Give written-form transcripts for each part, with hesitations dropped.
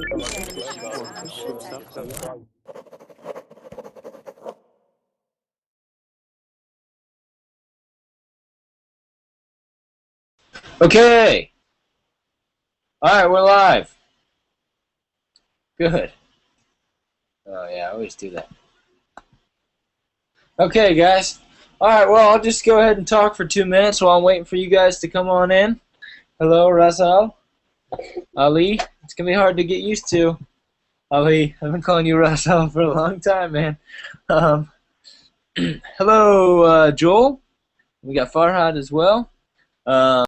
Okay. All right, we're live. Good. Oh yeah, I always do that. Okay, guys. All right, well, I'll just go ahead and talk for 2 minutes while I'm waiting for you guys to come on in. Hello, Rasal. Ali. It's gonna be hard to get used to. Ali, I've been calling you Rasal for a long time, man. Hello, Joel. We got Farhad as well. All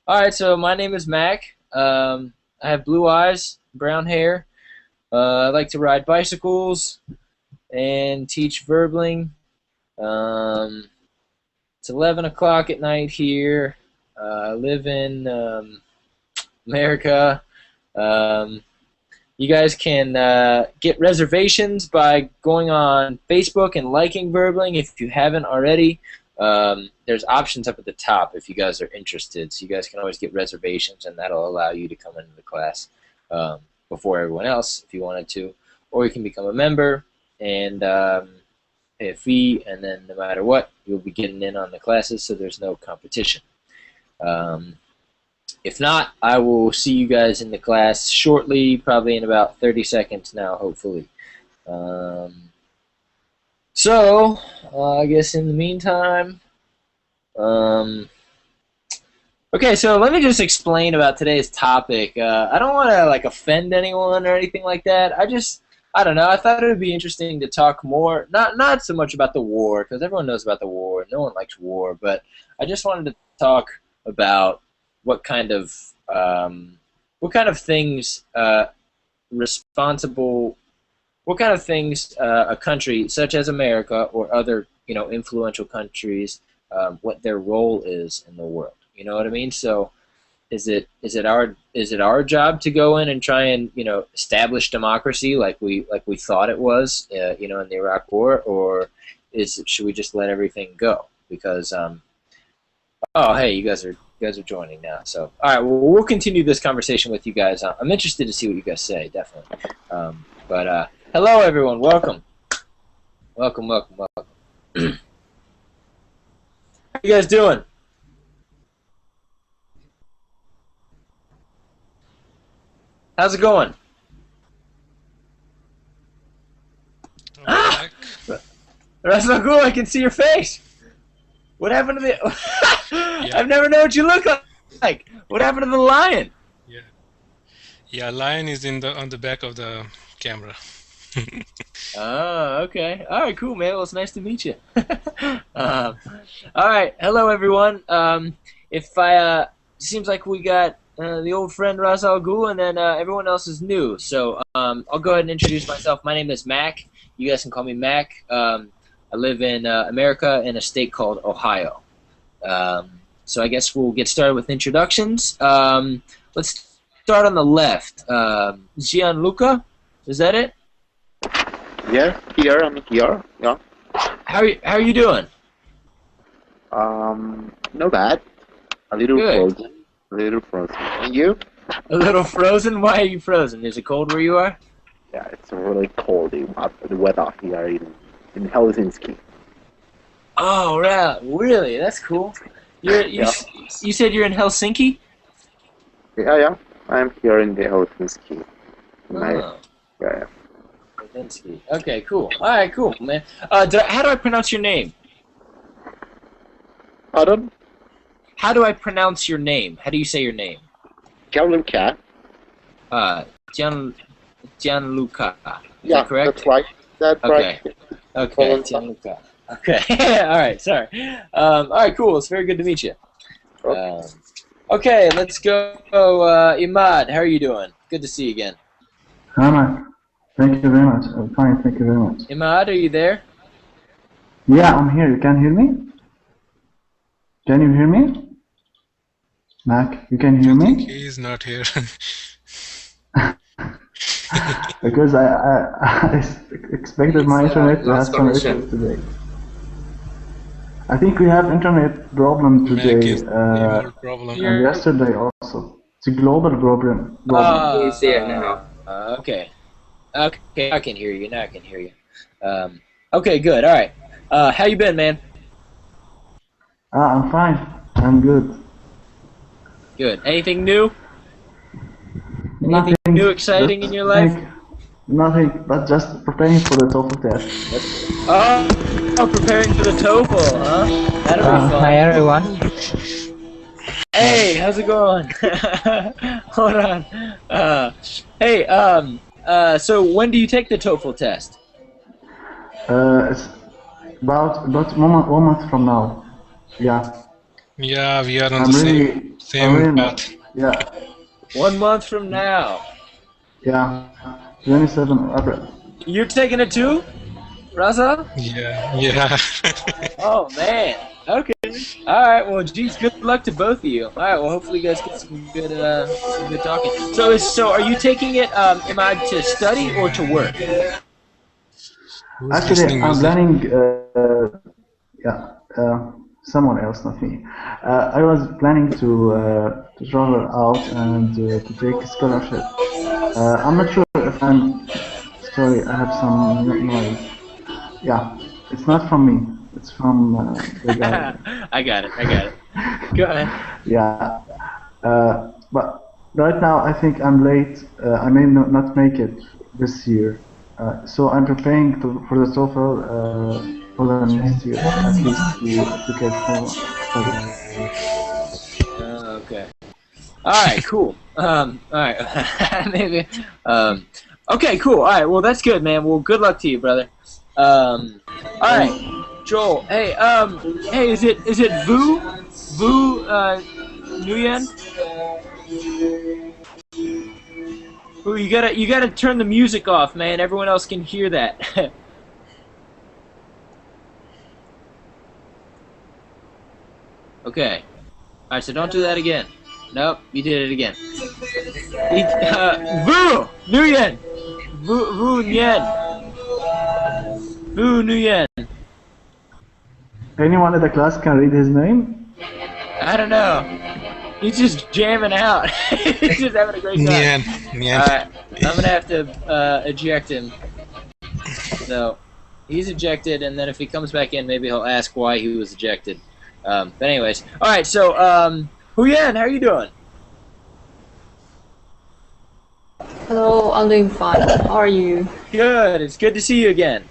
right, so my name is Mack. I have blue eyes, brown hair. I like to ride bicycles and teach verbling. It's 11 o'clock at night here. I live in America. You guys can get reservations by going on Facebook and liking Verbling if you haven't already. There's options up at the top if you guys are interested. So you guys can always get reservations, and that'll allow you to come into the class before everyone else if you wanted to. Or you can become a member and pay a fee, and then no matter what, you'll be getting in on the classes, so there's no competition. If not, I will see you guys in the class shortly, probably in about 30 seconds now, hopefully. I guess in the meantime, okay, so let me just explain about today's topic. I don't want to like offend anyone or anything like that. I don't know. I thought it would be interesting to talk more, not so much about the war, because everyone knows about the war. No one likes war, but I just wanted to talk about what kind of things a country such as America or other influential countries, what their role is in the world. You know what I mean? So is it our job to go in and try and establish democracy like we thought it was in the Iraq War, or should we just let everything go? Because oh hey, you guys are joining now. So all right, well, we'll continue this conversation with you guys. I'm interested to see what you guys say, definitely. But hello everyone, welcome. How you guys doing? How's it going? Ah! That's not cool. I can see your face. What happened to the... Yeah. I've never known what you look like. What happened to the lion? Yeah, lion is on the back of the camera. Oh, okay. All right, cool, man. Well, it's nice to meet you. All right. Hello, everyone. Seems like we got the old friend Ras Al Ghul, and then everyone else is new. So I'll go ahead and introduce myself. My name is Mack. You guys can call me Mack. I live in America in a state called Ohio. So I guess we'll get started with introductions. Let's start on the left. Gianluca, is that it? Yeah, I'm here. Yeah. How are you doing? No bad. A little Good. frozen. A little frozen. And you? A little frozen? Why are you frozen? Is it cold where you are? Yeah, it's really cold. The weather here in Helsinki. Oh, right. Really? That's cool. You said you're in Helsinki? Yeah. I'm here in the Helsinki. Oh. Yeah. Helsinki. Okay, cool. All right, cool, man. How do I pronounce your name? Pardon? How do I pronounce your name? How do you say your name? Gianluca. Gianluca. Is Yeah, that correct? that's right. That's Okay. right. Okay, Gianluca. Okay. All right, sorry. All right, cool. It's very good to meet you. Okay, let's go. Imad, how are you doing? Good to see you again. Hi, Matt. Thank you very much. I'm fine, thank you very much. Imad, are you there? Yeah, I'm here. You can hear me? Can you hear me? Mac, you can hear me? He is not here. Because I expected my internet to have some issues today. I think we have internet problem Mac today, is the problem. and yesterday also. It's a global problem. He's there now. Okay. Okay, I can hear you. Now I can hear you. Okay, good. All right. How you been, man? I'm fine. I'm good. Good. Anything new? Nothing. Anything new, exciting in Just your life? nothing, but just preparing for the TOEFL test. Preparing for the TOEFL, huh? That'll be Hi fun. everyone. Hey, how's it going? Hold on. Hey, so when do you take the TOEFL test? It's about 1 month from now. Yeah. Yeah, we are on the I'm same really not. path. Yeah. 1 month from now. Yeah. 27 April. You're taking it too, Raza? Yeah, yeah. Oh man. Okay. All right. Well, geez, good luck to both of you. All right. Well, hopefully you guys get some good talking. So are you taking it? Am I to study or to work? Who's Actually, listening I'm music? planning. Yeah. Someone else, not me. I was planning to travel out and to take a scholarship. I'm not sure if I'm. Sorry, I have some noise. Yeah, it's not from me. It's from the guy. I got it. I got it. Go ahead. Yeah. But right now, I think I'm late. I may not make it this year. So I'm preparing for the TOEFL for the next year, at least to get for it. Okay. All right. Cool. All right. Maybe. Okay. Cool. All right. Well, that's good, man. Well, good luck to you, brother. All right. Joel. Hey. Hey. Is it Vu? Vu. Nguyen? Ooh, you gotta turn the music off, man. Everyone else can hear that. Okay. All right. So don't do that again. Nope. You did it again. Vu Nguyen. Vu Nguyen. Vu Nguyen. Anyone in the class can read his name? I don't know. He's just jamming out. He's just having a great time. Nyan, Nyan. Alright, I'm gonna have to eject him. So, he's ejected, and then if he comes back in, maybe he'll ask why he was ejected. But anyways, alright, so, Huyen, how are you doing? Hello, I'm doing fine. How are you? Good, it's good to see you again.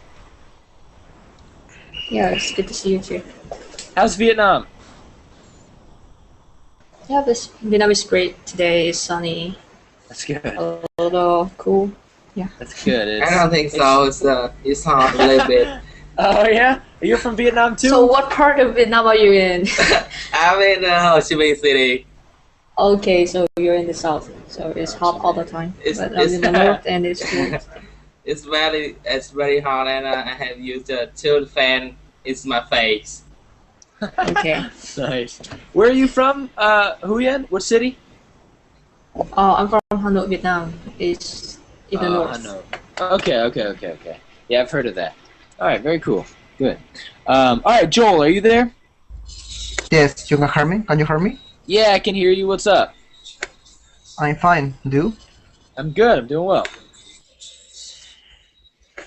Yeah, it's good to see you too. How's Vietnam? Yeah, this Vietnam is great. Today is sunny, That's good. a little cool. Yeah. That's good. I don't think so. It's hot a little bit. Oh, yeah? You're from Vietnam, too? So what part of Vietnam are you in? I'm in Ho Chi Minh City. Okay, so you're in the south, so it's hot all the time. But I'm in the north and it's cool. It's very hot, and I have used a tilt fan. It's my face. Okay. Nice. Where are you from, Huyen? What city? I'm from Hanoi, Vietnam. It's in the north. Hanoi. Okay. Yeah, I've heard of that. All right, very cool. Good. All right, Joel, are you there? Yes, you can hear me? Can you hear me? Yeah, I can hear you. What's up? I'm fine. Do? I'm good. I'm doing well.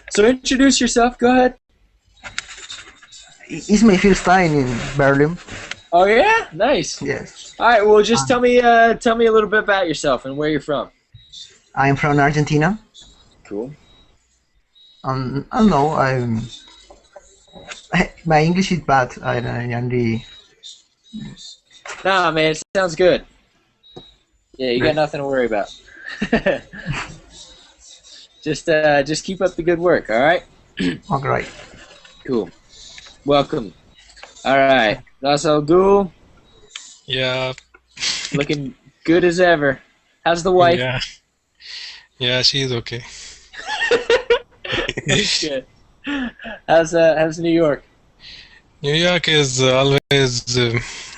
So introduce yourself. Go ahead. It's my first time in Berlin. Oh yeah, nice. Yes. All right. Well, just tell me a little bit about yourself and where you're from. I'm from Argentina. Cool. I don't know. My English is bad. I'm the. Nah, man, it sounds good. Yeah, you got nothing to worry about. Just keep up the good work. All right. All right. Cool. Welcome. All right. Russell Ghoul, Yeah, looking good as ever. How's the wife? yeah, yeah. She's okay. That's good. How's New York? New York is always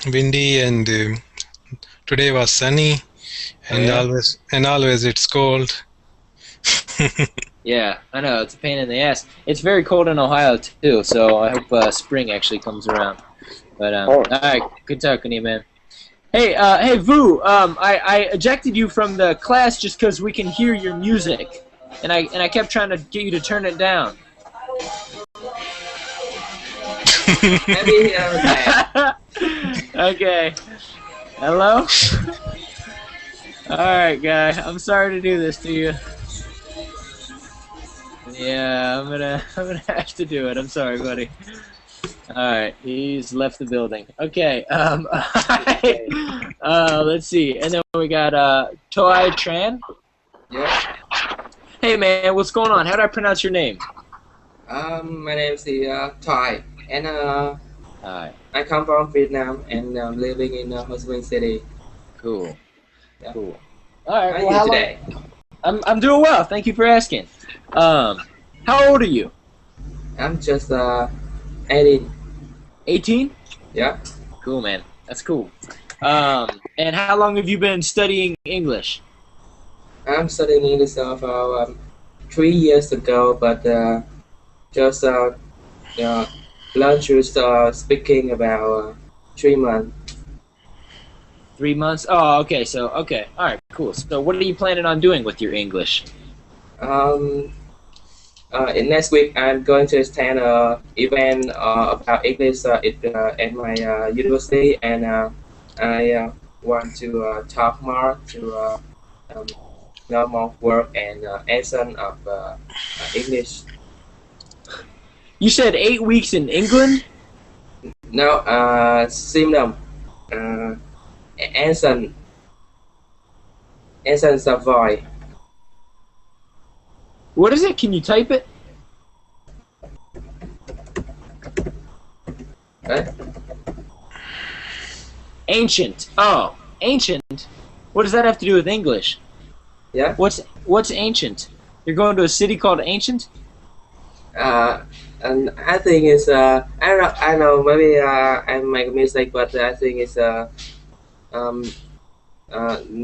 windy, and today was sunny, and yeah? always it's cold. Yeah, I know. It's a pain in the ass. It's very cold in Ohio, too, so I hope spring actually comes around. But, all right, good talking to you, man. Hey, Vu. I ejected you from the class just because we can hear your music, and I kept trying to get you to turn it down. Maybe he understand. Okay. Hello. All right, guy. I'm sorry to do this to you. Yeah, I'm gonna have to do it. I'm sorry, buddy. All right, he's left the building. Okay. Let's see, and then we got Tran. Yeah. Hey, man, what's going on? How do I pronounce your name? My name is Thai, and Hi. I come from Vietnam and living in Ho Chi Minh City. Cool. Yeah. Cool. All right. How Well, are you how long? today? I'm doing well. Thank you for asking. How old are you? I'm just 18. 18? Yeah. Cool, man. That's cool. And how long have you been studying English? I'm studying English for 3 years ago, but just learned to speaking about 3 months. 3 months? Oh, okay. So, okay. All right, cool. So what are you planning on doing with your English? In next week, I'm going to attend an event about English at my university, and I want to talk more to know more word and accent of English. You said 8 weeks in England? No, symptom, accent, accent of voice. What is it? Can you type it? Right? Ancient. Oh, ancient. What does that have to do with English? Yeah. What's ancient? You're going to a city called Ancient? And I think it's I know maybe I make a mistake, but I think it's um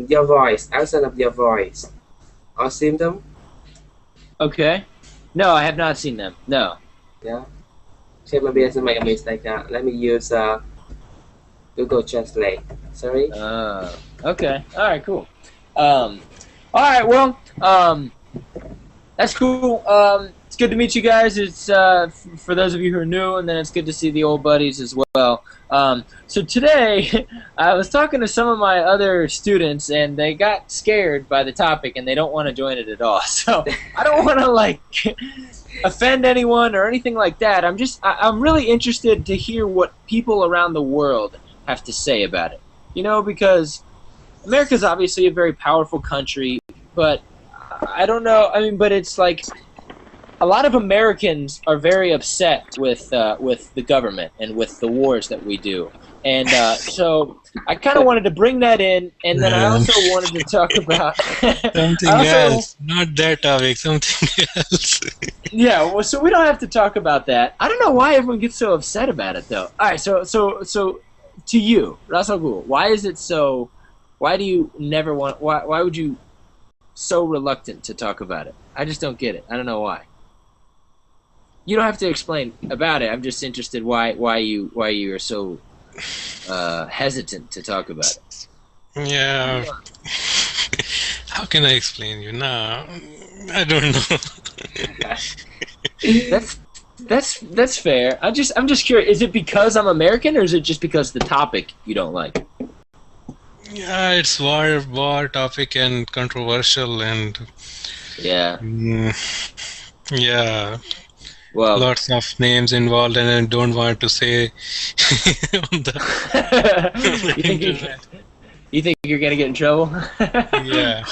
your voice, accent of your voice, or symptom. Okay. No, I have not seen them. No. Yeah. So maybe I should make a mistake. Let me use Google Translate. Sorry. Okay. All right, cool. All right, well, that's cool. It's good to meet you guys. It's for those of you who are new, and then it's good to see the old buddies as well. So today, I was talking to some of my other students, and they got scared by the topic, and they don't want to join it at all. So I don't want to like offend anyone or anything like that. I'm really interested to hear what people around the world have to say about it. You know, because America's obviously a very powerful country, but I don't know. I mean, but it's like a lot of Americans are very upset with the government and with the wars that we do, and so I kind of wanted to bring that in, and then I also wanted to talk about Something else, not that topic, something else. Yeah, well, so we don't have to talk about that. I don't know why everyone gets so upset about it, though. All right, so to you, Rasagul, why is it so? Why do you never want? Why would you so reluctant to talk about it? I just don't get it. I don't know why. You don't have to explain about it. I'm just interested why you are so hesitant to talk about it. Yeah. How can I explain you? No, I don't know. That's fair. I'm just curious. Is it because I'm American, or is it just because the topic you don't like? Yeah, it's war topic and controversial and Yeah. Yeah. Well, lots of names involved, and I don't want to say on the internet. You think you're gonna get in trouble? Yeah.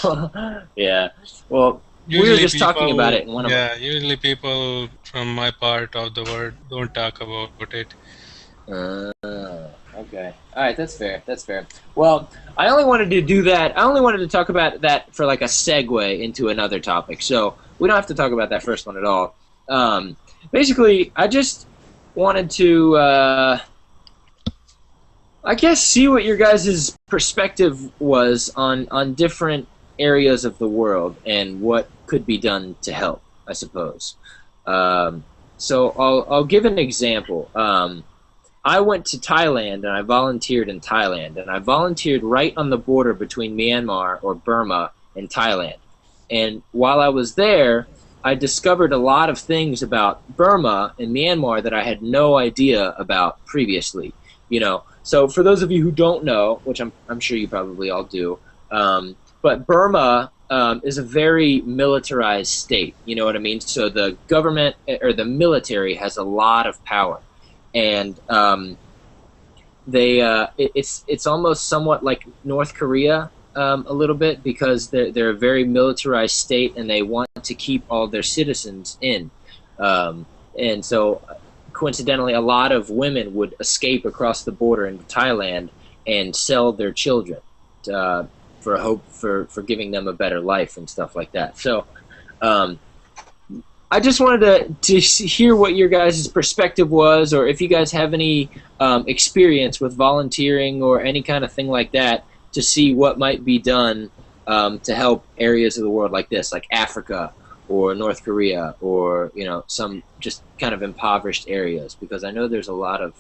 Yeah. Well, we were just talking about it in one of them. Yeah, usually people from my part of the world don't talk about it. Okay. All right, that's fair. That's fair. Well, I only wanted to do that. I only wanted to talk about that for like a segue into another topic. So we don't have to talk about that first one at all. Basically, I just wanted to, I guess, see what your guys' perspective was on different areas of the world and what could be done to help, I suppose. So I'll give an example. I went to Thailand and I volunteered in Thailand, and I volunteered right on the border between Myanmar or Burma and Thailand. And while I was there, I discovered a lot of things about Burma and Myanmar that I had no idea about previously. So for those of you who don't know, which I'm sure you probably all do, but Burma is a very militarized state. You know what I mean? So the government or the military has a lot of power, and it's almost somewhat like North Korea a little bit, because they're a very militarized state and they want to keep all their citizens in, and so coincidentally, a lot of women would escape across the border into Thailand and sell their children for hope for giving them a better life and stuff like that. So I just wanted to hear what your guys' perspective was, or if you guys have any experience with volunteering or any kind of thing like that, to see what might be done to help areas of the world like this, like Africa or North Korea, or some just kind of impoverished areas, because I know there's a lot of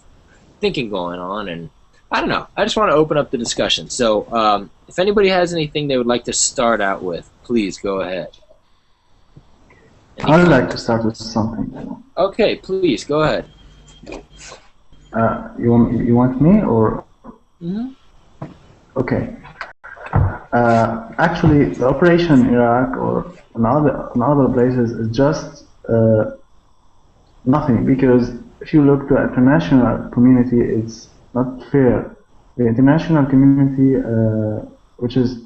thinking going on, and I don't know. I just want to open up the discussion. So if anybody has anything they would like to start out with, please go ahead. I'd like to start with something. Okay, please go ahead. You want me or? Mm-hmm. Okay. Actually, the operation in Iraq or in other places is just nothing, because if you look at the international community, it's not fair. The international community, which is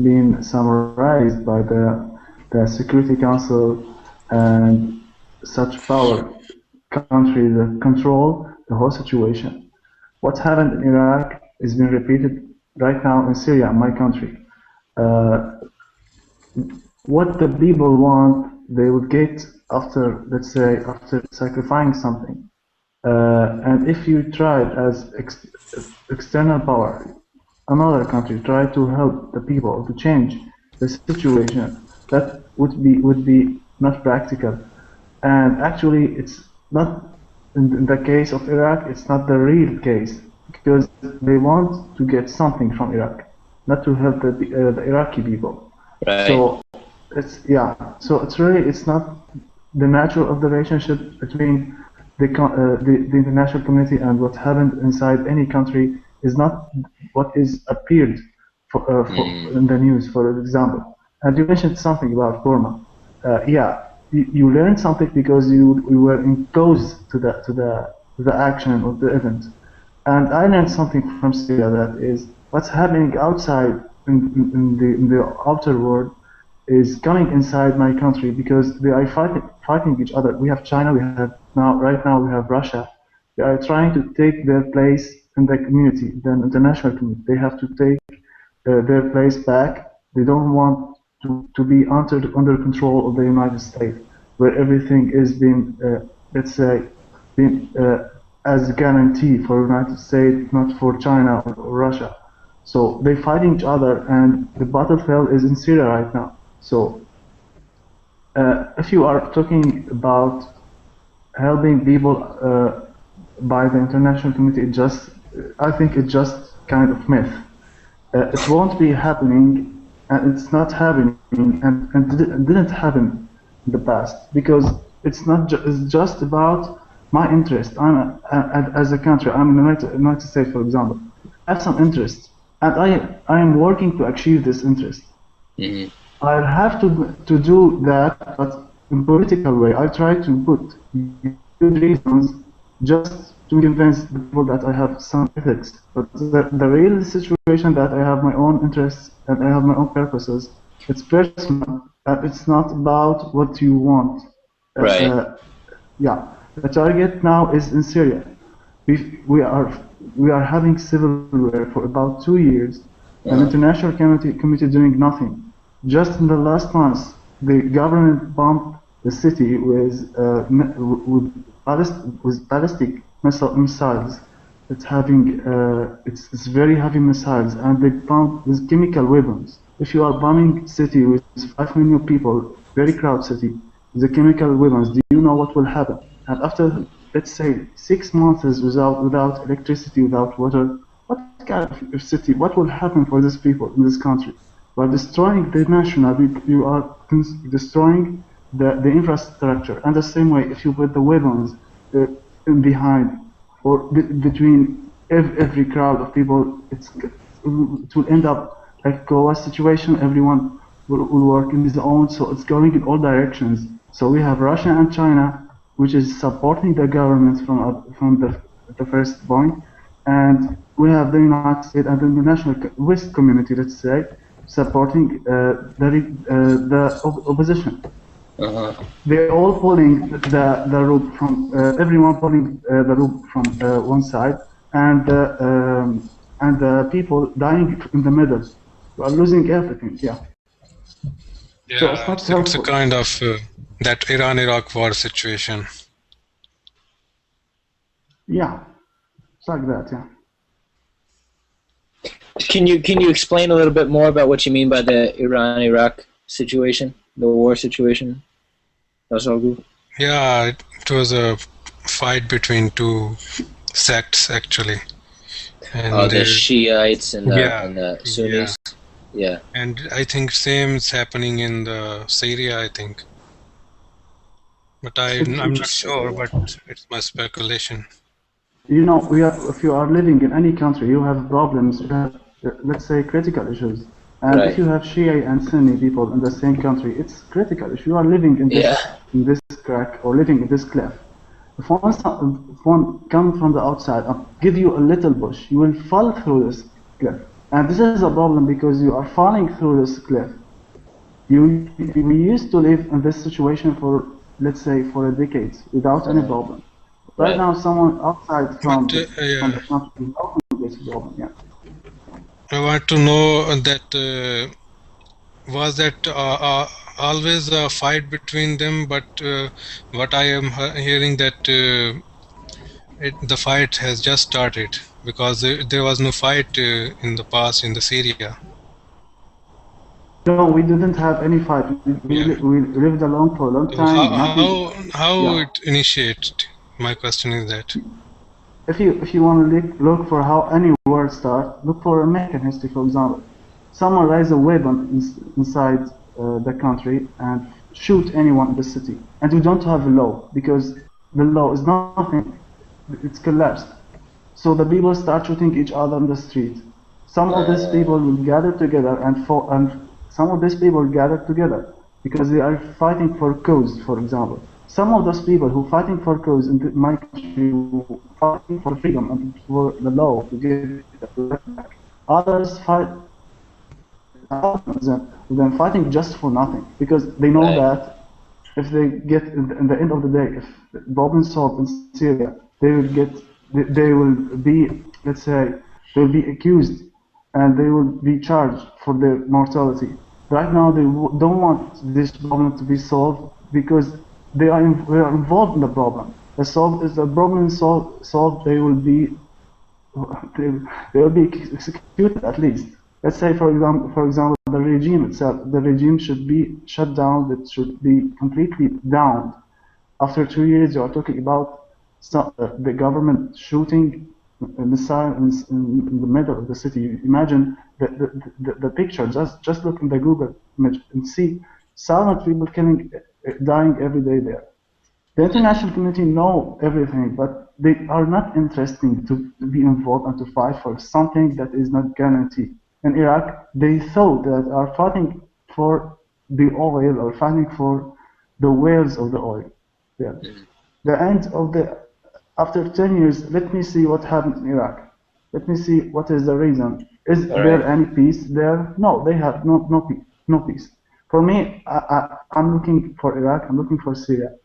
being summarized by the Security Council and such power countries that control the whole situation. What happened in Iraq is being repeated right now in Syria, my country. What the people want, they would get after, let's say, after sacrificing something. And if you try as external power, another country try to help the people to change the situation, that would be not practical. And actually, it's not in the case of Iraq. It's not the real case, because they want to get something from Iraq, not to help the Iraqi people. Right. So So it's not the nature of the relationship between the international community and what happened inside any country is not what is appeared in the news, for example. And you mentioned something about Burma. You learned something because you were exposed to the action of the event. And I learned something from Syria, that is what's happening outside in the outer world is coming inside my country, because they are fighting each other. We have China, right now we have Russia. They are trying to take their place in the community, the international community. They have to take their place back. They don't want to be under control of the United States, where everything is being, let's say, as a guarantee for the United States, not for China or Russia. So they fight each other, and the battlefield is in Syria right now. So if you are talking about helping people by the international community, I think it's just kind of myth. It won't be happening, and it's not happening, and didn't happen in the past, because it's just about my interest. As a country, I'm in the United States, for example. I have some interest, and I am working to achieve this interest. Mm-hmm. I'll have to do that, but in political way. I try to put good reasons just to convince the people that I have some ethics. But the real situation that I have my own interests and I have my own purposes, it's personal. It's not about what you want. Right. The target now is in Syria. We are having civil war for about 2 years, and international community doing nothing. Just in the last months, the government bombed the city with ballistic missiles. It's having it's very heavy missiles, and they bombed with chemical weapons. If you are bombing city with 5 million people, very crowded city, with the chemical weapons, do you know what will happen? And after let's say 6 months without electricity, without water, what kind of city? What will happen for these people in this country? You are destroying the national. You are destroying the infrastructure. And the same way, if you put the weapons in behind or between every crowd of people, it will end up like a situation. Everyone will work in his own, so it's going in all directions. So we have Russia and China, which is supporting the government from the first point, and we have the United States and the international West community, let's say, supporting the opposition. They're all pulling the rope from everyone pulling the rope from one side, and the people dying in the middle. We are losing everything. Yeah. Yeah, So it's not it's a helpful. kind of that Iran-Iraq war situation. Yeah, it's like that. Yeah. Can you explain a little bit more about what you mean by the Iran-Iraq situation, the war situation? That's all good. Yeah, it was a fight between two sects actually, and The Shiites and the Sunnis. Yeah. And I think same is happening in the Syria, I think. But I'm not sure, but it's my speculation. You know, if you are living in any country, you have problems. You have, let's say, critical issues. And Right. if you have Shia and Sunni people in the same country, it's critical. If you are living in this crack or living in this cliff, if one comes from the outside and give you a little push, you will fall through this cliff. And this is a problem because you are falling through this cliff. We used to live in this situation for, let's say, for a decade without any problem. Right now, someone outside from the country is opening this problem. Yeah. I want to know that was that always a fight between them, but what I am hearing that the fight has just started because there was no fight in the past in the Syria. No, we didn't have any fight. We lived alone for a long time. How it initiated? My question is that. If you want to look for how any war starts, look for American history, for example. Someone raise a weapon inside the country and shoot anyone in the city, and we don't have a law because the law is nothing. It's collapsed. So the people start shooting each other on the street. Some of these people will gather together and some of these people gather together because they are fighting for cause, for example. Some of those people who fighting for cause in my country, fighting for freedom and for the law to give it back. Others fight, them fighting just for nothing because they know that if they get in the end of the day, if the problem solved in Syria, they will be, let's say, they will be accused and they will be charged for their mortality. Right now, they don't want this problem to be solved because they are involved in the problem. If the problem is solved, they will be executed at least. Let's say, for example, the regime itself. The regime should be shut down. It should be completely downed. After 2 years, you are talking about the government shooting missiles in the middle of the city. Imagine the picture. Just look in the Google image and see silent people dying every day there. The international community know everything, but they are not interested to be involved and to fight for something that is not guaranteed. In Iraq, they thought that are fighting for the oil or fighting for the wells of the oil. Yeah. The end of after 10 years, let me see what happened in Iraq. Let me see what is the reason. Is there any peace there? No, they have no peace. For me, I'm looking for Iraq, I'm looking for Syria.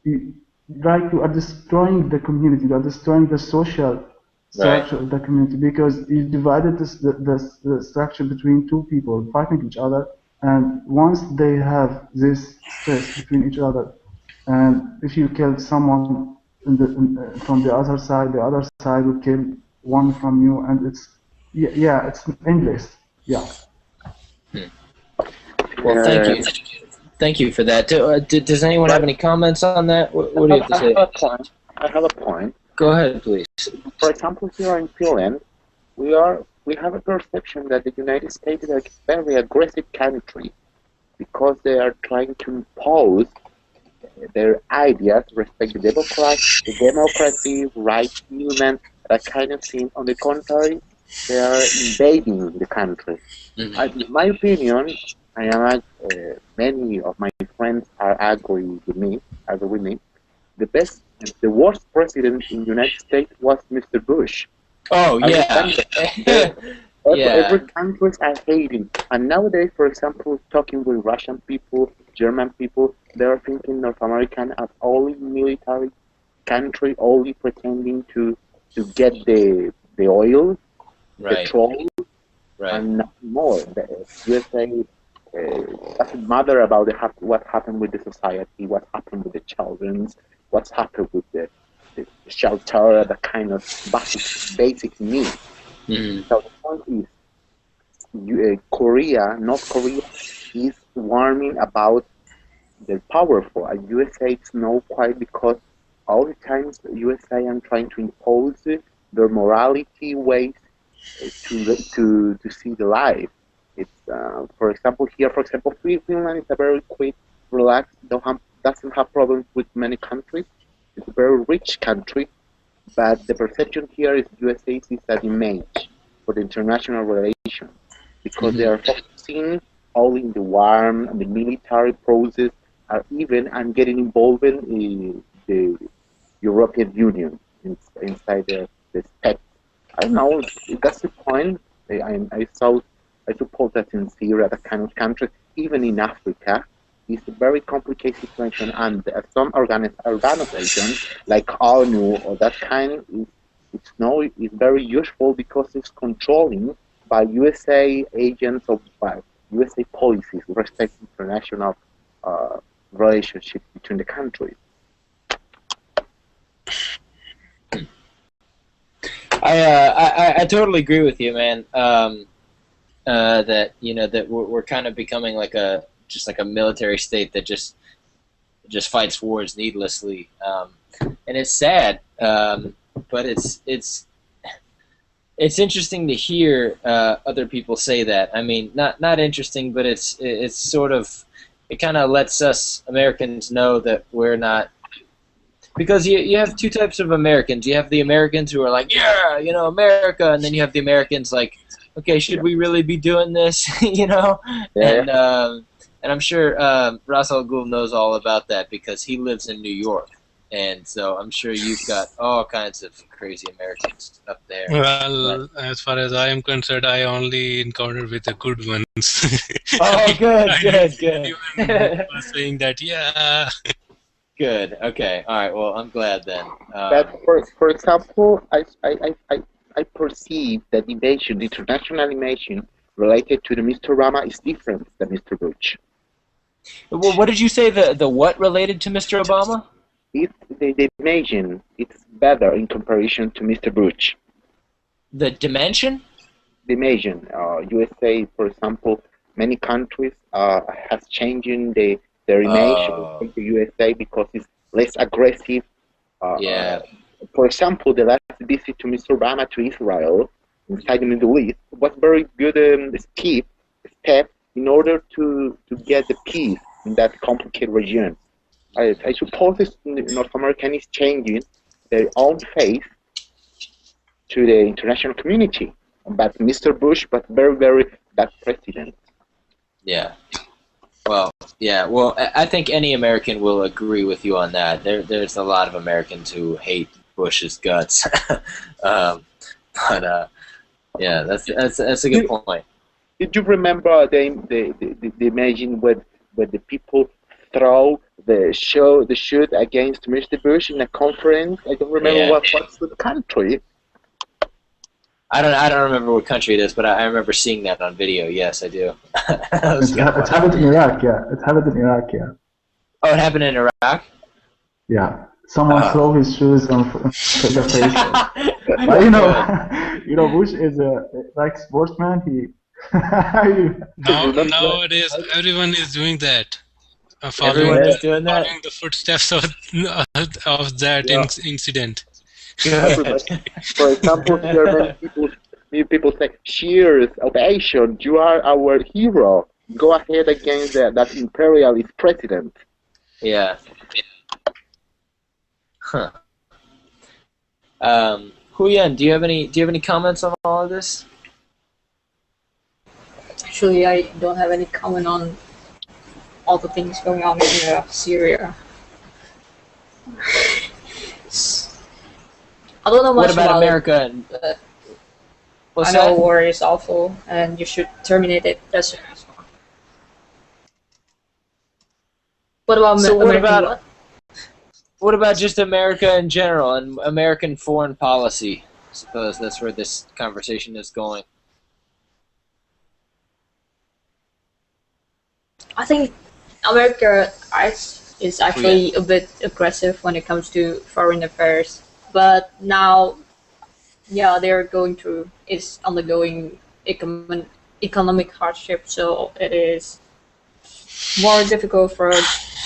You are destroying the community, you are destroying the social structure of the community because you divided the structure between two people fighting each other, and once they have this stress between each other, and if you kill someone from the other side will kill one from you, and it's endless. Yeah. Well, thank you. Thank you for that. Does anyone have any comments on that? What do you have to I say? have a point. I have a point. Go ahead, please. For example, here in Finland, we have a perception that the United States is a very aggressive country because they are trying to impose their ideas, respect the democracy, rights movement, that kind of thing. On the contrary, they are invading the country. In my opinion, many of my friends agree with me. The worst president in the United States was Mr. Bush. Oh I yeah, remember every country are hating. And nowadays, for example, talking with Russian people, German people, they're thinking North American as only military country, only pretending to get the oil, right, petrol, right. and not more. The USA doesn't matter about what happened with the society, what happened with the children, what's happened with the shelter, the kind of basic needs. So the point is, North Korea is warning about the powerful. And USA it's no quite because all the times USA are trying to impose their morality ways to see the life. It's for example here, for example, Finland is a very quick, relaxed, doesn't have problems with many countries. It's a very rich country, but the perception here is USA is an image for the international relations because they are focusing all in the war and the military process, or even and getting involved in the European Union inside the spec. I don't know. That's the point. I suppose that in Syria, that kind of country, even in Africa, it's a very complicated situation, and some organizations like ONU or that kind is very useful because it's controlling by USA agents or by USA policies with respect to international relationships between the countries. I totally agree with you, man. That that we're kind of becoming like a military state that just fights wars needlessly, and it's sad. But it's interesting to hear other people say that. I mean, not interesting, but it's sort of, it kind of lets us Americans know that we're not, because you have two types of Americans. You have the Americans who are like, yeah, America, and then you have the Americans like, okay, should we really be doing this, And I'm sure Ras Al Ghul knows all about that because he lives in New York. And so I'm sure you've got all kinds of crazy Americans up there. Well, as far as I am concerned, I only encountered with the good ones. Oh, good. Even was saying that, yeah. Good. Okay. All right. Well, I'm glad then. But for example, I perceive that the international invasion related to the Mr. Obama is different than Mr. Bush. Well, what did you say? The what related to Mr. Obama? The invasion, it's better in comparison to Mr. Bush. The dimension? The invasion. USA, for example, many countries has changing their image to USA because it's less aggressive. Yeah. For example, the last visit to Mr. Obama to Israel inside the Middle East was very good step in order to get the peace in that complicated region. I suppose North American is changing their own face to the international community. But Mr. Bush, but very that president. Yeah. Well, yeah. Well, I think any American will agree with you on that. There's a lot of Americans who hate Bush's guts. Yeah, that's a good point. Did you remember the imagine where the people throw the shoot against Mr. Bush in a conference? I don't remember what's the country. I don't remember what country it is, but I remember seeing that on video. Yes, I do. It's happened in Iraq, yeah. It happened in Iraq, yeah. Oh, it happened in Iraq? Yeah. Someone threw his shoes on the face. But Bush is like sportsman. He Nowadays, everyone is doing that. Everyone is doing that? following the footsteps of that Yeah, incident. everybody. Good. For example, here many people say, "Cheers, ovation! You are our hero. Go ahead against that imperialist president." Yeah. Huh. Huyan, do you have any comments on all of this? Actually, I don't have any comment on all the things going on in Syria. I don't know What much about about it, America? but What's I know that? war is awful and you should terminate it as soon as possible. What about So American what? what about just America in general and American foreign policy? I suppose that's where this conversation is going. I think America is Huyan. actually a bit aggressive when it comes to foreign affairs, but now, yeah, they're going through is undergoing economic hardship, so it is more difficult for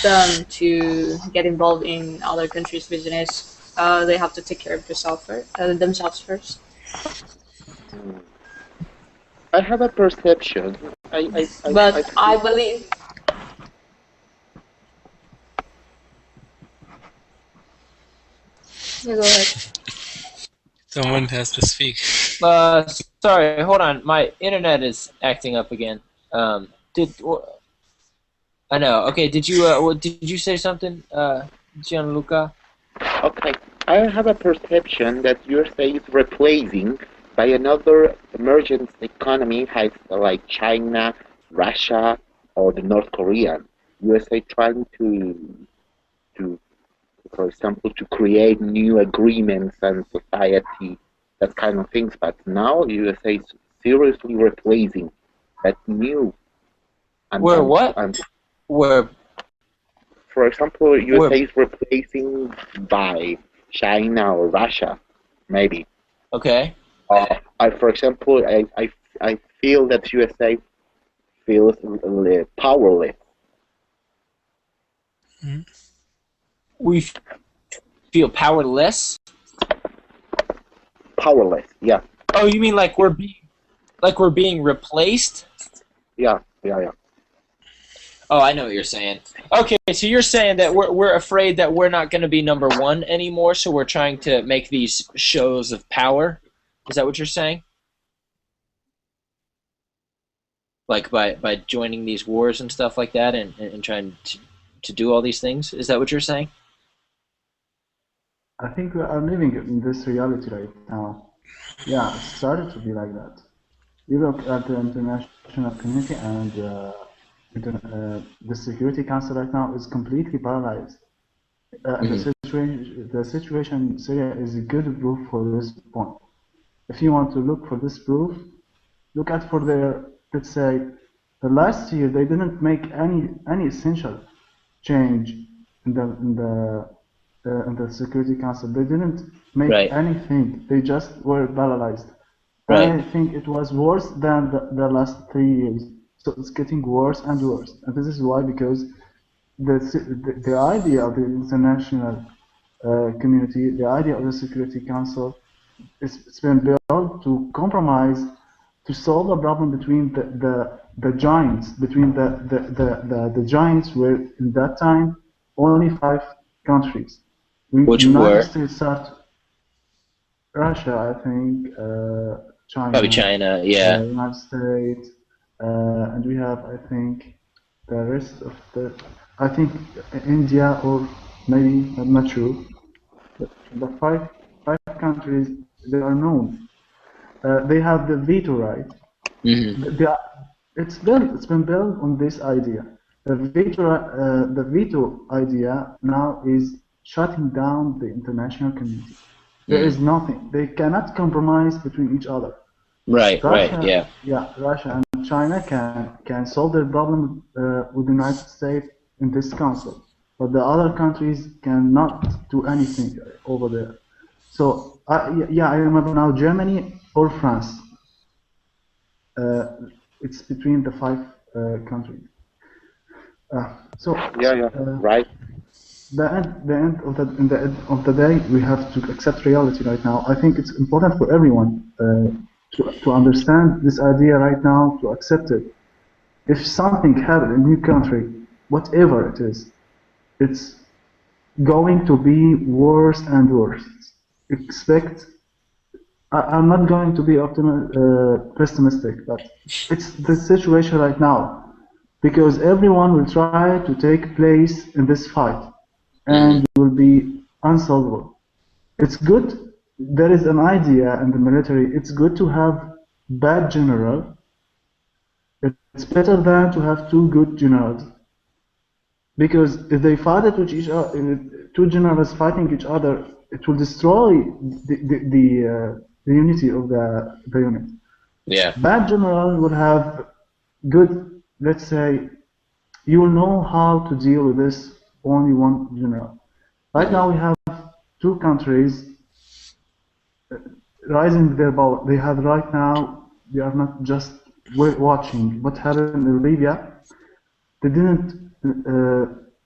them to get involved in other countries' business. They have to take care of themselves first. I have a perception. I But I feel believe. Yeah, go ahead. Someone has to speak. Sorry, hold on. My internet is acting up again. Did I know? Okay, did you say something, Gianluca? okay. I have a perception that USA is replacing by another emergent economy, has like China, Russia, or the North Korean. USA trying to for example, to create new agreements and society, that kind of things. But now USA is seriously replacing that new and Where what? Where for example, where? USA is replacing by China or Russia, maybe. Okay. For example, I feel that USA feels powerless. We feel powerless. Powerless, yeah, Oh, you mean like we're being replaced? yeah, yeah, yeah. Oh, I know what you're saying. Okay, so you're saying that we're afraid that we're not going to be number one anymore, so we're trying to make these shows of power. Is that what you're saying? Like by joining these wars and stuff like that, and trying to do all these things. Is that what you're saying? I think we are living in this reality right now. Yeah, it started to be like that. You look at the international community and the Security Council right now is completely paralyzed. And Hmm. the situation in Syria is a good proof for this point. If you want to look for this proof, look at for their, let's say, the last year they didn't make any essential change in the Security Council. They didn't make Right. anything. They just were paralyzed. And Right. I think it was worse than the last 3 years. So it's getting worse and worse. And this is why, because the idea of the international community, the idea of the Security Council, it's been built to compromise, to solve a problem between the giants, between the giants were in that time only 5 countries. Which United were States, South, Russia, I think, probably China, China. Yeah. United States, and we have, I think, the rest of I think India, or maybe, I'm not sure, but the five countries, they are known. They have the veto right. Hmm. It's been built on this idea. The veto idea now is shutting down the international community. There is nothing. They cannot compromise between each other. Right. Right. Yeah. Russia and China can solve their problem with the United States in this council, but the other countries cannot do anything over there. So I remember now Germany or France. It's between the 5 countries. So Yeah, right. the end of in the end of the day, we have to accept reality right now. I think it's important for everyone to understand this idea right now, to accept it. If something happens in a new country, whatever it is, it's going to be worse and worse. Expect. I'm not going to be pessimistic, but it's the situation right now because everyone will try to take place in this fight, Hmm. and will be unsolvable. It's good. There is an idea in the military. It's good to have bad general. It's better than to have two good generals. Because if they fight it with each other, two generals fighting each other, it will destroy the unity of the unit. Yeah. Bad general will have good, let's say, you will know how to deal with this only one general. Right Hmm. now we have two countries rising their power. They have right now, they are not just watching what happened in Libya. They didn't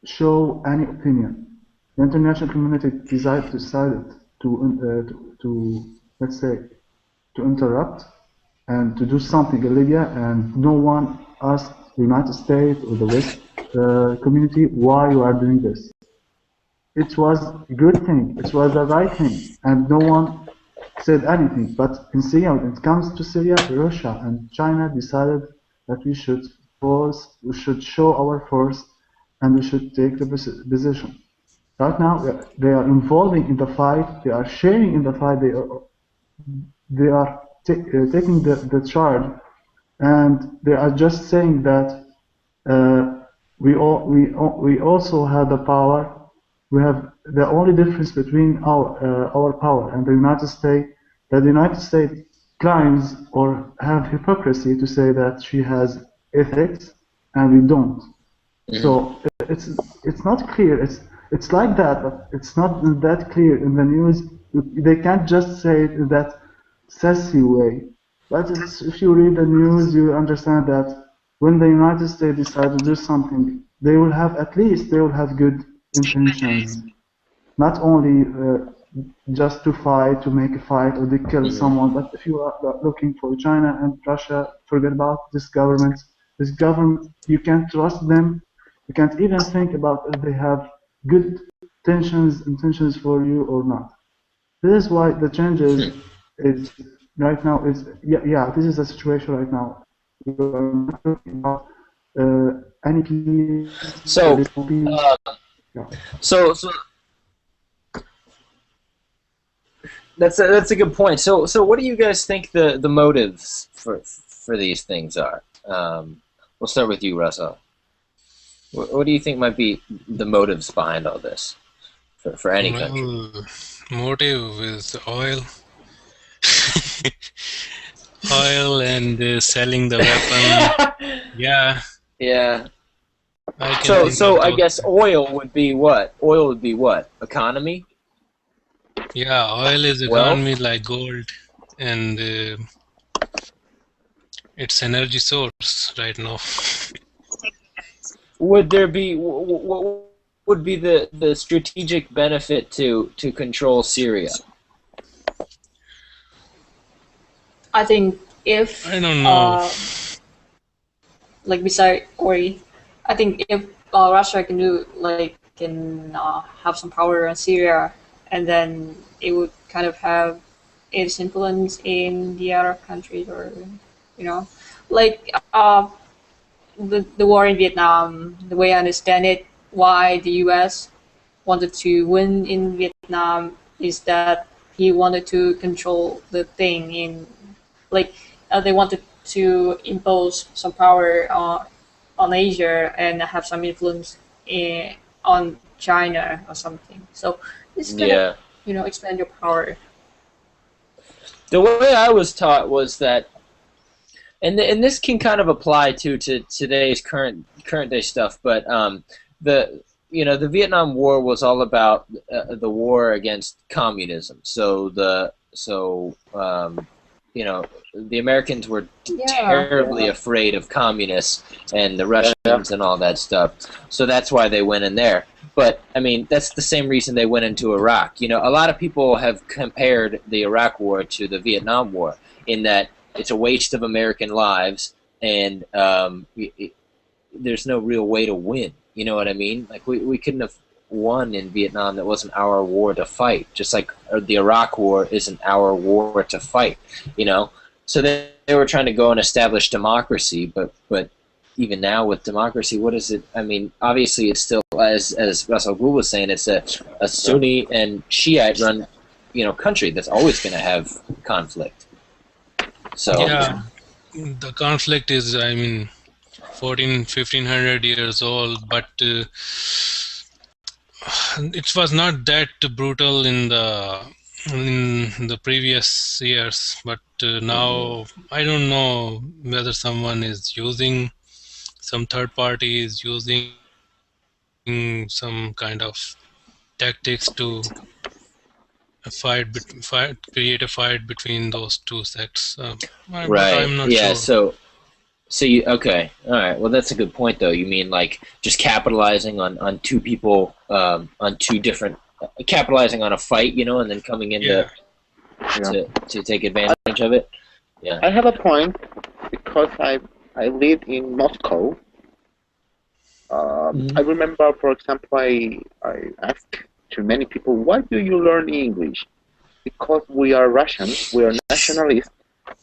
show any opinion. The international community decided to let's say, to interrupt and to do something in Libya, and no one asked the United States or the West community why you are doing this. It was a good thing. It was the right thing, and no one said anything. But in Syria, when it comes to Syria, Russia and China decided that we should show our force, and we should take the position. Right now, they are involving in the fight. They are sharing in the fight. They are taking the charge, and they are just saying that we also have the power. We have the only difference between our power and the United States, that the United States claims or have hypocrisy to say that she has ethics and we don't. Hmm. So it's not clear. It's like that, but it's not that clear in the news. They can't just say it in that sassy way. But if you read the news, you understand that when the United States decide to do something, they will have at least they will have good intentions, not only just to fight, to make a fight or to kill Hmm. someone. But if you are looking for China and Russia, forget about this government. This government, you can't trust them. You can't even think about if they have good intentions for you or not. This is why the changes is right now is yeah, this is the situation right now. We are not talking about any peace. There So, is no peace. uh, Yeah. so that's a good point. So what do you guys think the motives for these things are? We'll start with you, Russell. What do you think might be the motives behind all this for any country? Well, motive is oil, oil, and selling the weapon. Yeah, Yeah. I can So think of so I those. guess oil would be what? Oil would be what? Economy, Yeah, oil is wealth. economy like gold, and it's energy source right now. Would there be what would be the strategic benefit to control Syria? I think if I don't know. like beside Ori, I think if Russia can do like can have some power on Syria, and then it would kind of have its influence in the other countries, or you know, like the war in Vietnam. The way I understand it, why the U.S. wanted to win in Vietnam is that he wanted to control the thing in like they wanted to impose some power on Asia and have some influence on China or something. So this kind of Yeah. expand your power. The way I was taught was that, and this can kind of apply to today's current day stuff, but the the Vietnam War was all about the war against communism. So the Americans were Yeah. terribly afraid of communists and the Russians and all that stuff. So that's why they went in there. But I mean, that's the same reason they went into Iraq. A lot of people have compared the Iraq War to the Vietnam War in that it's a waste of American lives, and there's no real way to win. You know what I mean? Like we couldn't have won in Vietnam. That wasn't our war to fight. Just like the Iraq War isn't our war to fight. So they were trying to go and establish democracy, but even now with democracy, what is it? I mean, obviously it's still, as Russell Gould was saying, it's a Sunni and Shiite run country that's always going to have conflict. So Yeah, the conflict is, I mean, 1500 years old, but it was not that brutal in the previous years. But now I don't know whether someone is using, some third party is using some kind of tactics to create a fight between those two sects. But right, I'm not yeah. sure. So you okay? All right. Well, that's a good point, though. You mean like just capitalizing on two people, on two different, capitalizing on a fight, and then coming in Yeah. to take advantage of it. Yeah. I have a point because I live in Moscow. I remember, for example, I asked to many people, why do you learn English? Because we are Russians, we are nationalists.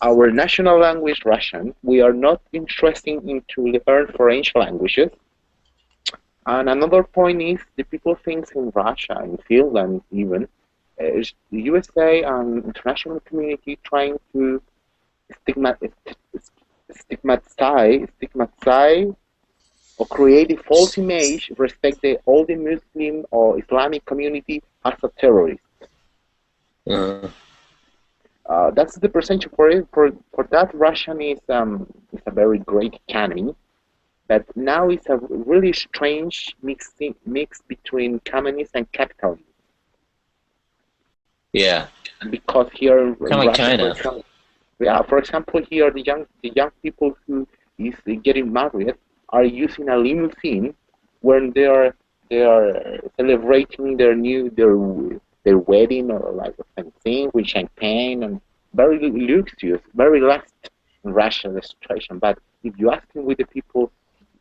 Our national language Russian. We are not interested in to learn French languages. And another point is the people think in Russia, in Finland even, is the USA and international community trying to stigmatize or create a false image, respect all the Muslim or Islamic community as a terrorist. That's the percentage for it. For that, Russian is a very great economy, but now it's a really strange mix between communism and capitalism. Yeah. Because here, kind of like China. For example, here the young people who is getting married are using a limousine when they are celebrating their wedding or like something with champagne and very luxurious, very last in Russian situation. But if you ask them with the people,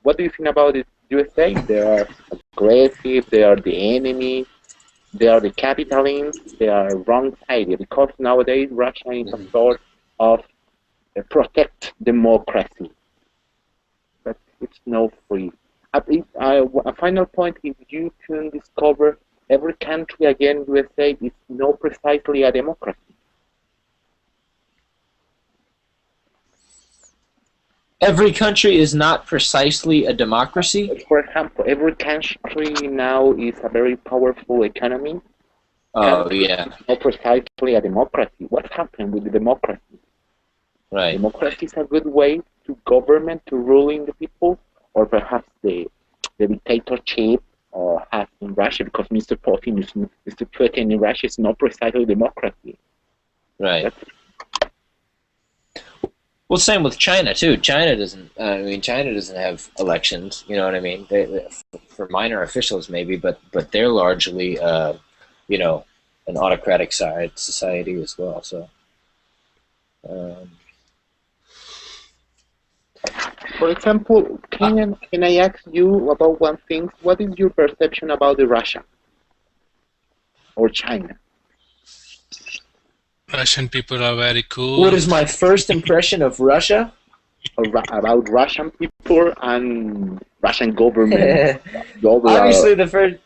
what do you think about the USA? They are aggressive, they are the enemy, they are the capitalists, they are wrong side. Because nowadays Russia is a sort of protect democracy, but it's no free. A final point, if you can discover every country, again, USA is not precisely a democracy. Every country is not precisely a democracy? For example, every country now is a very powerful economy. Oh, yeah. Not precisely a democracy. What happened with the democracy? Right. Democracy is a good way to government, to ruling the people, or perhaps the dictatorship or has in Russia, because Mr. Putin in Russia is not precisely democracy. Right. Well, same with China too. China doesn't have elections. You know what I mean? They, for minor officials maybe, but they're largely an autocratic society as well. So. For example, can I ask you about one thing? What is your perception about the Russia or China? Russian people are very cool. What is my first impression of Russia? About Russian people and Russian government. Obviously, the first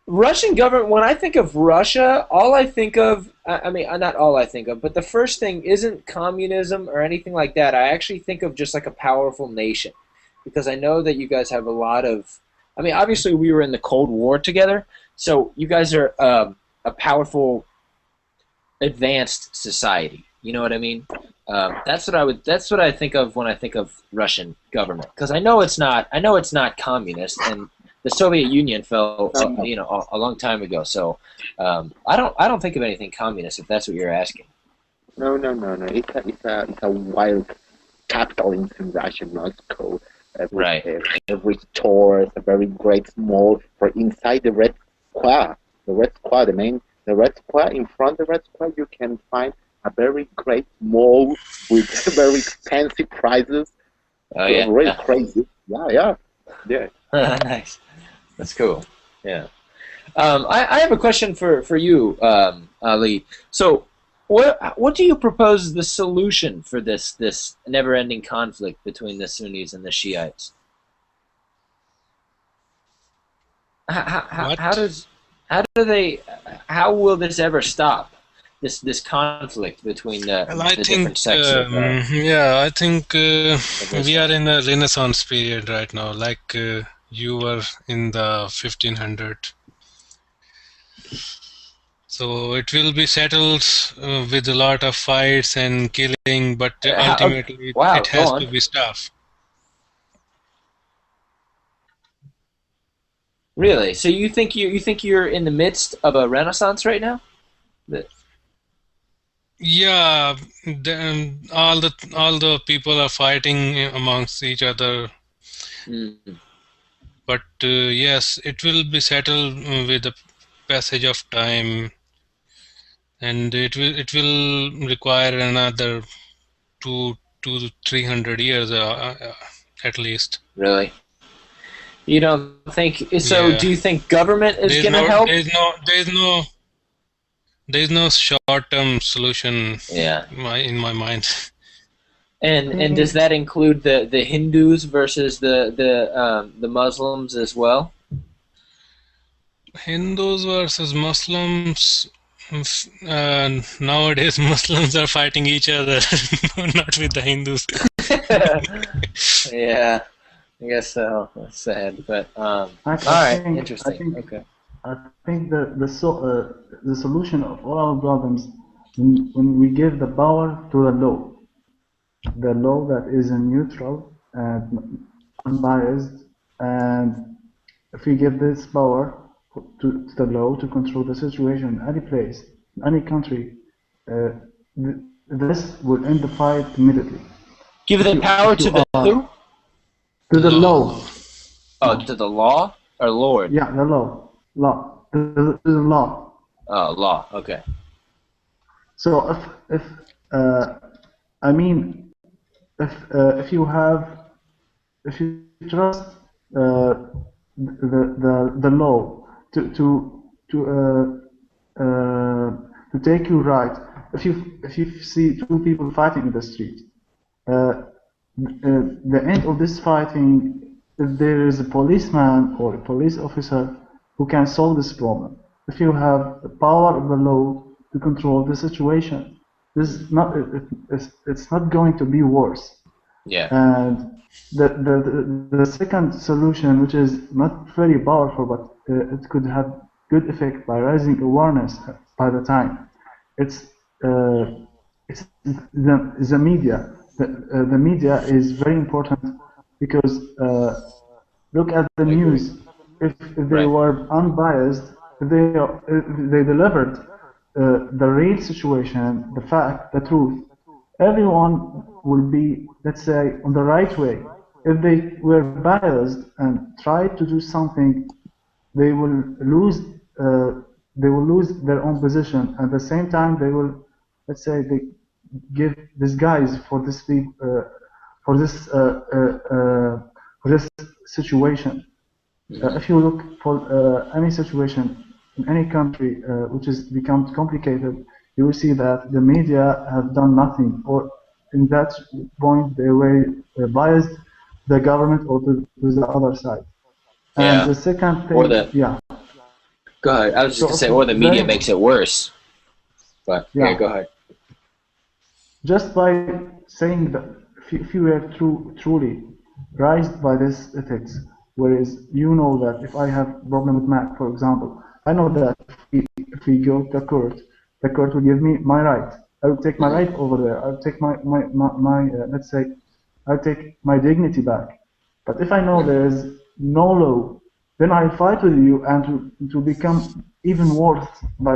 Russian government. When I think of Russia, all I think of, I mean, not all I think of, but the first thing isn't communism or anything like that. I actually think of just like a powerful nation, because I know that you guys have a lot of. I mean, obviously, we were in the Cold War together. So you guys are a powerful, advanced society. You know what I mean? That's what I think of when I think of Russian government. Because I know it's not communist, and the Soviet Union fell, No, no, a long time ago. So I don't think of anything communist if that's what you're asking. no. It's a wild capitalism in Russia, Moscow. With Right. every store is a very great mall. For inside the Red Square, the Red Square, in front of the Red Square, you can find a very great mall with very expensive prices. Oh yeah. Really crazy. Yeah. Nice. That's cool. Yeah. I have a question for you, Ali. So, what do you propose the solution for this never-ending conflict between the Sunnis and the Shiites? What? How will this ever stop? This conflict between Well, I the think, different sects of I think we are Islam? in a Renaissance period right now, like you were in the 1500. So it will be settled with a lot of fights and killing, but ultimately Wow, it go has on. to be stopped. Really? So you think you're in the midst of a renaissance right now? The- Yeah, all the people are fighting amongst each other, Mm, but yes, it will be settled with the passage of time, and it will require another 2 to 300 years at least. really? You don't think so? Yeah, Do you think government is there's going to no help? there's no there's no there's no short-term solution Yeah. in my mind. And does that include the Hindus versus the Muslims as well? Hindus versus Muslims. Nowadays, Muslims are fighting each other, not with the Hindus. Yeah, I guess so. That's sad, but all I right, think I interesting. think Okay. I think the solution of all our problems when we give the power to the law that is neutral and unbiased, and if we give this power to the law to control the situation in any place, in any country, uh, this will end the fight immediately. Give the power If to you the are who? to the Law. law, Oh, to the law or Lord? yeah, the law, to the law. Oh, law. Okay. So if I mean if you have if you trust the law to take you right, if you see two people fighting in the street, the end of this fighting, if there is a policeman or a police officer who can solve this problem, if you have the power of the law to control the situation, this is not it's not going to be worse. Yeah. And the second solution, which is not very powerful, but it could have good effect by raising awareness by the time, it's the media. The media is very important because look at the I agree. news. If they Right. were unbiased, if they delivered the real situation, the fact, the truth, everyone will be, let's say, on the right way. If they were biased and tried to do something, they will lose. They will lose their own position. At the same time, they will, let's say, they give disguise for this for this for this situation. If you look for any situation in any country which has become complicated, you will see that the media have done nothing, or in that point they were biased the government or to the other side. And Yeah. the second Or thing, the yeah. Go ahead. I was just So gonna say, it's or the very media makes it worse. But yeah, yeah. go ahead. Just by saying that if you were truly raised by this ethics, whereas you know that if I have problem with Mac, for example, I know that if we go to the court will give me my right. I will take my right over there. I'll take my let's say, I'll take my dignity back. But if I know there is no law then I fight with you and to become even worse by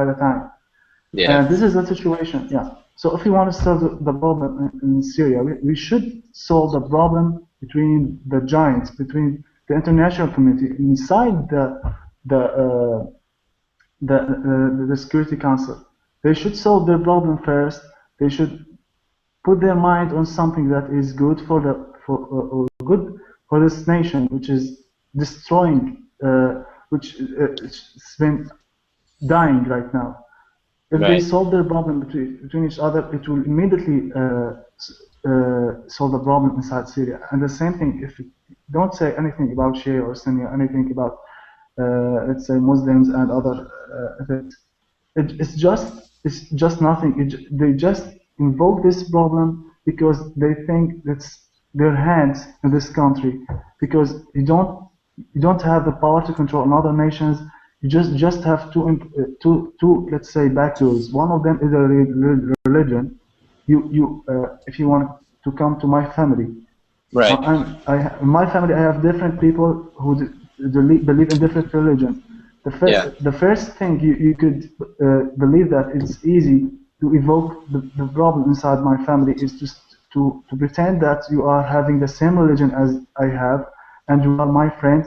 the time. Yeah. And this is the situation, yeah. So if we want to solve the problem in Syria, we should solve the problem between the giants, between the international community inside the the Security Council. They should solve their problem first. They should put their mind on something that is good for good for this nation, which is destroying, which it's been dying right now. If they Right. solve their problem between each other, it will immediately solve the problem inside Syria. And the same thing, if you don't say anything about Shia or Sunni, anything about, let's say, Muslims and other ethnics, it's just nothing. They just invoke this problem because they think it's their hands in this country. Because you don't have the power to control other nations. You just have two let's say backdoors. One of them is a religion. If you want to come to my family, Right. in my family, I have different people who believe in different religion. Yeah. The first thing you could believe that it's easy to evoke the problem inside my family is to pretend that you are having the same religion as I have, and you are my friend,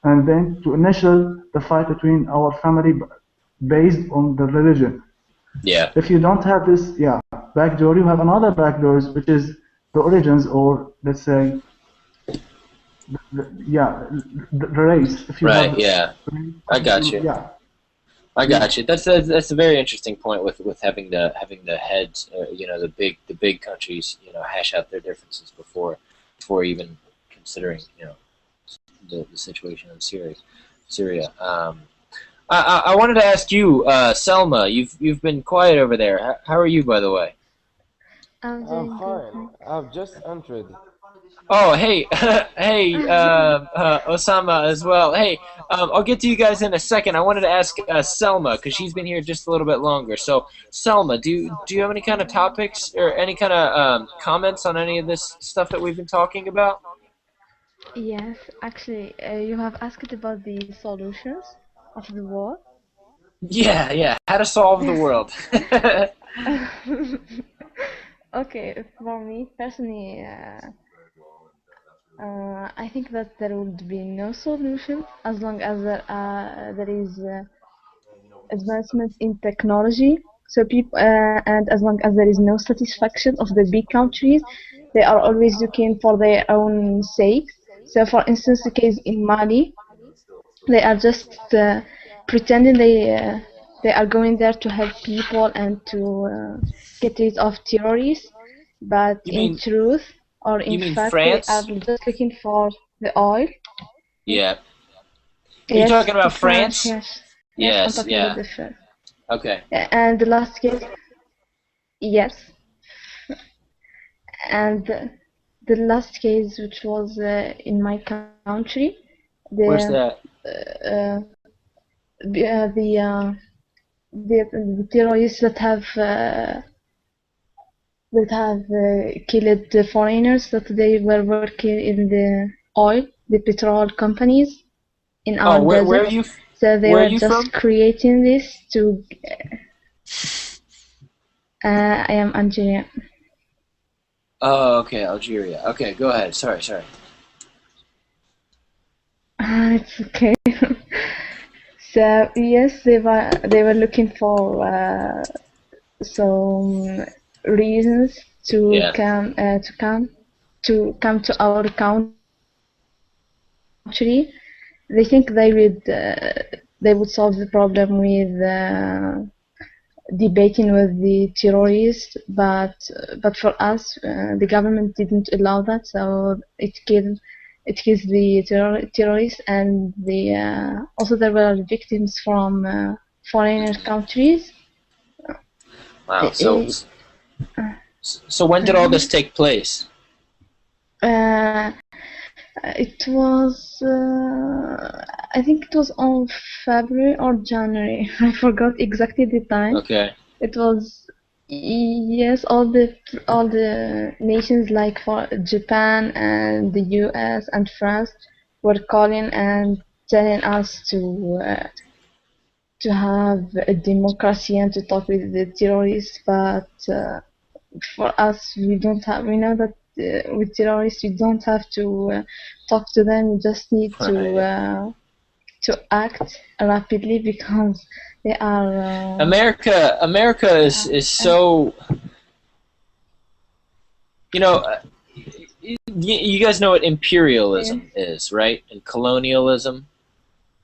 and then to initial the fight between our family based on the religion. Yeah. If you don't have this, yeah, backdoor, you have another backdoors, which is the origins, or let's say, yeah, the race. If you Right. have, Yeah. I got you. yeah, I yeah, got you. That's a very interesting point with having the heads, the big countries, hash out their differences before even considering, the situation in Syria. I wanted to ask you, Selma. You've been quiet over there. How are you, by the way? I'm I'm doing good, fine. thanks. I've just entered. Oh, hey, hey, Osama as well. Hey, I'll get to you guys in a second. I wanted to ask Selma because she's been here just a little bit longer. So, Selma, do you have any kind of topics or any kind of comments on any of this stuff that we've been talking about? Yes, actually, you have asked about the solutions of the war. Yeah, yeah. How to solve the world? Okay, for me personally, I think that there would be no solution as long as there is advancement in technology. So people, and as long as there is no satisfaction of the big countries, they are always looking for their own sake. So, for instance, the case in Mali, they are just pretending they are going there to help people and to get rid of terrorists, but You in mean truth or you in mean fact they are France? just looking for the oil. Yeah. Are you Yes, talking about France, France? yes, yes, I'm Yes. talking about Yeah. the France. Okay. And the last case, yes, and the last case, which was in my country, Where's the that? uh, the uh, the, uh, the terrorists that have killed the foreigners that they were working in the oil, the petrol companies in Oh, our where are deserts. you? So they Where are were you just from? creating this to. I am Algerian. Oh, okay, Algeria. Okay, go ahead. Sorry. It's okay. So yes, they were looking for some reasons to Yeah. come to our country. They think they would solve the problem with debating with the terrorists, but for us, the government didn't allow that, so it kills the terrorists, and also there were victims from foreign countries. Wow. So Uh, so when did all this take place? uh, it was, I think it was on February or January. I forgot exactly the time. Okay. It was, yes, all the nations like for Japan and the US and France, were calling and telling us to have a democracy and to talk with the terrorists, but for us, we don't have. We know that with terrorists, we don't have to talk to them. We just need Right. to act rapidly because they are. America is so, you know, you guys know what imperialism is, right? And colonialism,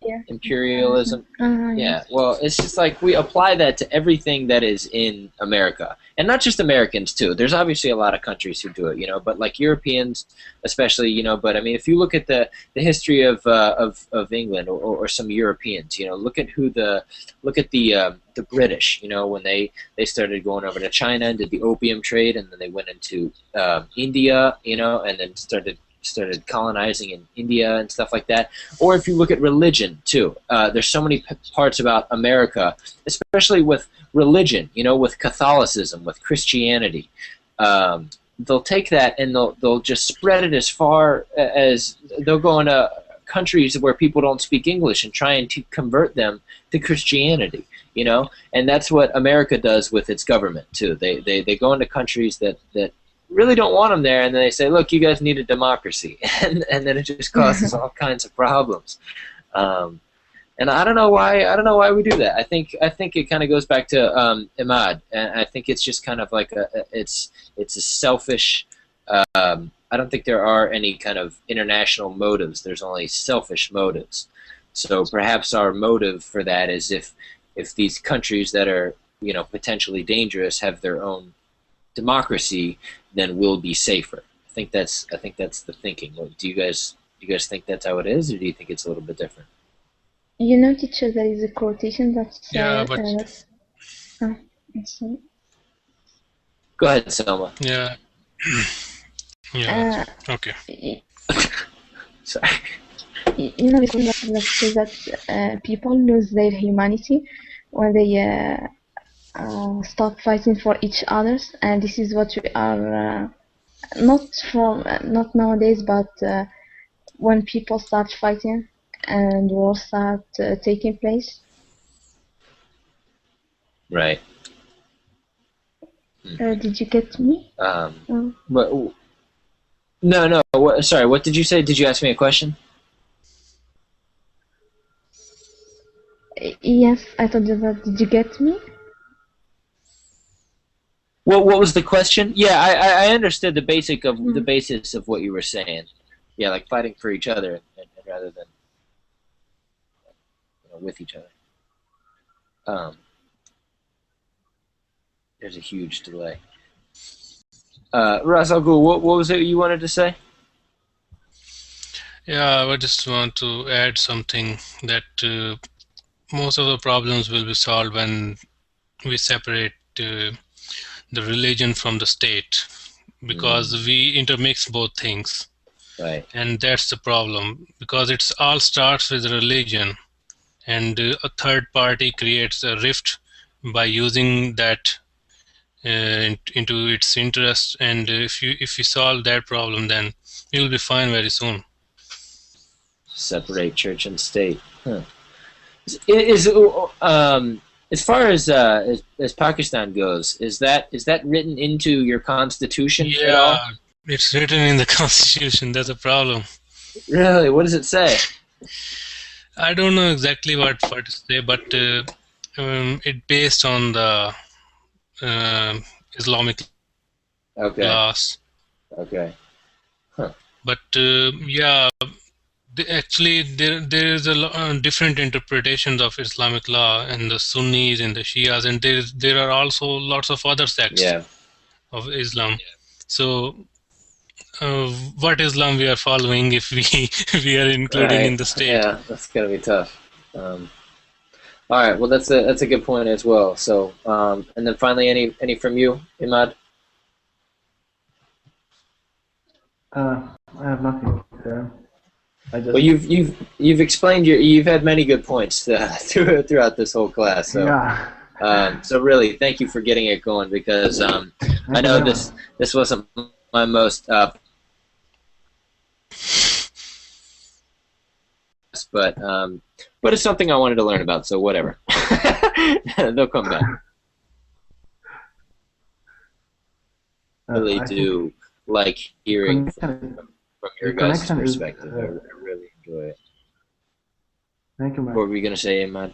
Yeah. imperialism. Yeah. Yeah, well, it's just like we apply that to everything that is in America, and not just Americans too. There's obviously a lot of countries who do it, but like Europeans, especially, But I mean, if you look at the history of England or some Europeans, look at the British, when they started going over to China and did the opium trade, and then they went into India, and then started colonizing in India and stuff like that. Or if you look at religion too, there's so many parts about America, especially with religion, with Catholicism, with Christianity. They'll take that and they'll just spread it as far as they'll go into countries where people don't speak English and try and convert them to Christianity. And that's what America does with its government too. They go into countries that really don't want them there, and then they say, look, you guys need a democracy, and then it just causes all kinds of problems. And I don't know why we do that. I think it kind of goes back to Imad, and I think it's just kind of like it's a selfish. I don't think there are any kind of international motives. There's only selfish motives. So perhaps our motive for that is if these countries that are potentially dangerous have their own democracy, then we'll be safer. I think that's the thinking. Do you guys think that's how it is, or do you think it's a little bit different? Teacher, there is a quotation that Yeah, but go ahead, Selma. yeah, yeah. Okay. Sorry. This one that says that people lose their humanity when they stop fighting for each other, and this is what we are not nowadays, but when people start fighting and wars start taking place. Right. Did you get me? But no. Sorry. What did you say? Did you ask me a question? Yes, I told you that. Did you get me? What was the question? Yeah, I understood the the basis of what you were saying. Yeah, like fighting for each other and rather than with each other. There's a huge delay. Ras Al Ghul, what was it you wanted to say? Yeah, I just want to add something that most of the problems will be solved when we separate the religion from the state, because we intermix both things. Right. And that's the problem, because it all starts with religion, and a third party creates a rift by using that into its interest. And if you solve that problem, then you'll be fine very soon. Separate church and state. Huh. As far as Pakistan goes, is that written into your constitution at all? Yeah, it's written in the constitution. That's a problem. Really? What does it say? I don't know exactly what to say, but it based on the Islamic laws. Okay. Huh. But yeah, actually there is a different interpretations of Islamic law, and the Sunnis and the Shias, and there are also lots of other sects of Islam. So what Islam we are following if we are including in the state? Yeah, that's gonna be tough. All right, well that's a good point as well. So and then finally, any from you, Imad? I have nothing. Well, you've explained you've had many good points throughout this whole class. So yeah. So really, thank you for getting it going, because I know this wasn't my most but it's something I wanted to learn about. So whatever, they'll come back. Really I do think like hearing connection, from your the guys' connection is. perspective. I really enjoy it. Thank you, What Matt. were we gonna say, Ahmad?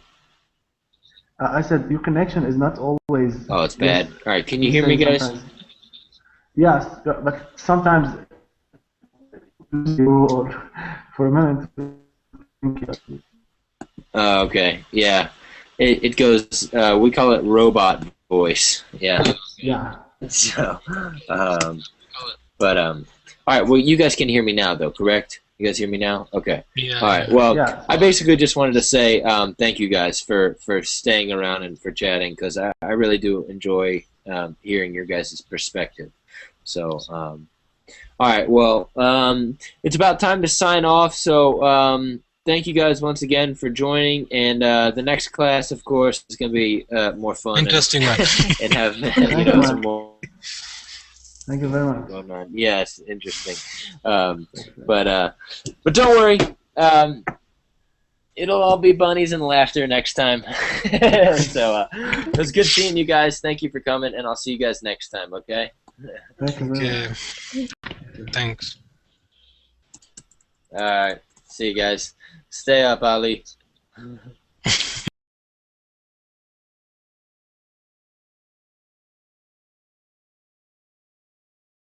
I said your connection is not always. Oh, it's Yes, bad. All right, can you you hear me, say guys? sometimes. Yes, but sometimes you or for a minute. Okay, yeah. It goes. We call it robot voice. Yeah. Yeah. So, all right. Well, you guys can hear me now, though, correct? You guys hear me now? Okay. Yeah, All right. yeah. Well, Yeah. I basically just wanted to say thank you guys for staying around and for chatting because I really do enjoy hearing your guys' perspective. So, all right. Well, it's about time to sign off. So, thank you guys once again for joining. And the next class, of course, is going to be more fun Interesting, man. and have Thank you, some Matt. more Thank you very much. going on. Yes, interesting. But don't worry. It'll all be bunnies and laughter next time. So it was good seeing you guys. Thank you for coming, and I'll see you guys next time. Okay. Thank you very Okay. much. Thanks. All right. See you guys. Stay up, Ali.